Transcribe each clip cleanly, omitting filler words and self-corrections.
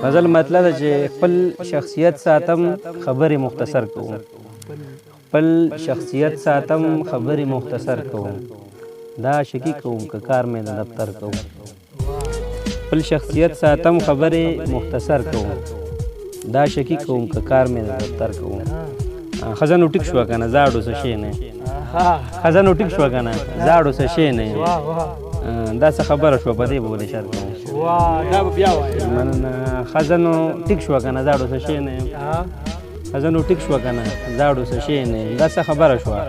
غزل مطلب چې خپل شخصیت ساتم خبرې مختصر کوم خپل شخصیت ساتم خبرې مختصر کوم دا شکی کوم که کار مې د دفتر کوم خپل شخصیت ساتم خبرې مختصر کوم دا شکی کوم که کار مې د دفتر کوم ښځه نو ټیک شوه که نه زاړو څه شی نه ښځه نو ټیک شوه که نه زاړو څه شی نه دا څه خبره شوه په دې به ولې شر کوم مننه ښځه نو ټیک شوه که نه زاړو څه شی نه ښځه نو ټیک شوه که نه زاړو څه شی نه دا څه خبره شوه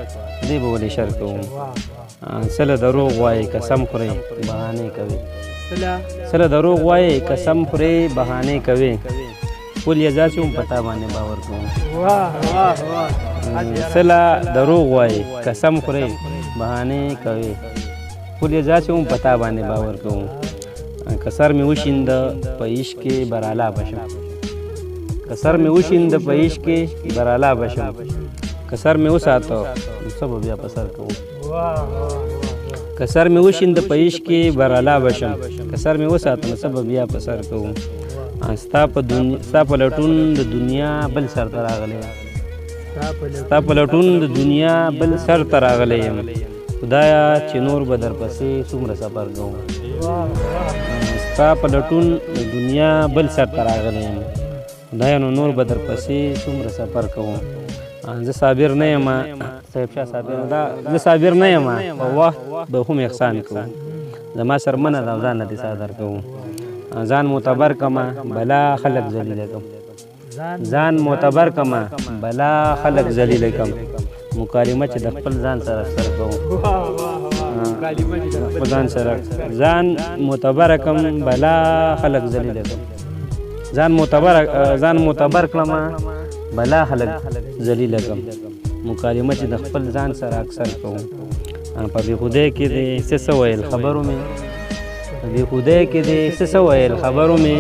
دې به ولې شر کوم سله دروغ وایي قسم خورئ بهانې کوي سله دروغ وایي قسم خورئ بهانې کوي ټول یې ځاسې هم په تا باندې باور کوم سله دروغ وایي قسم خورئ بهانې کوي ټول یې ځاسې هم په تا باندې باور کوم که سر مې وشینده په عشق کې برالا بشم که سر مې وشینده په عشق کې برالا بشم که سر مې وساته نو څه به بیا په سر کوم که سر مې وشینده په عشق کې برالا بشم که سر مې وساته نو څه به بیا په سر کوم ستا په لټون د دنیا بل سر ته راغلی ستا په لټون د دنیا بل سر ته راغلی یم خدایا چې نور به درپسې څومره سفر کوم ستا په لټون د دنیا بل سر ته راغلی یم خدایا نو نور به درپسې څومره سفر کوم زه صابر نه یم صاحب شاه صابر دا زه صابر نه یم په وخت به هم احسان کوم زما سر منه ده او ځان نه دې صادر کوم ځان معتبر کما بلا خلق ذلیله کم ځان معتبر کما بلا خلق ذلیله کم مکالمه چې د خپل ځان سره سر کوم خپل ځان سره ځان معتبر کم بلا خلق ذلیله کم ځان معتبر کړم بلا خلق ذلیله کم مکالمه چې د خپل ځان سره اکثر کوم په بېخودۍ کې دې څه ویل خبرو مې په بېخودۍ کې دې څه ویل خبرو مې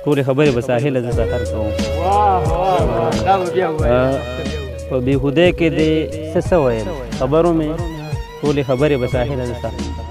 ټولې خبرې به ساحله زه سفر کوم په بېخودۍ کې دې څه ویل خبرو مې ټولې خبرې به ساحله زه سفر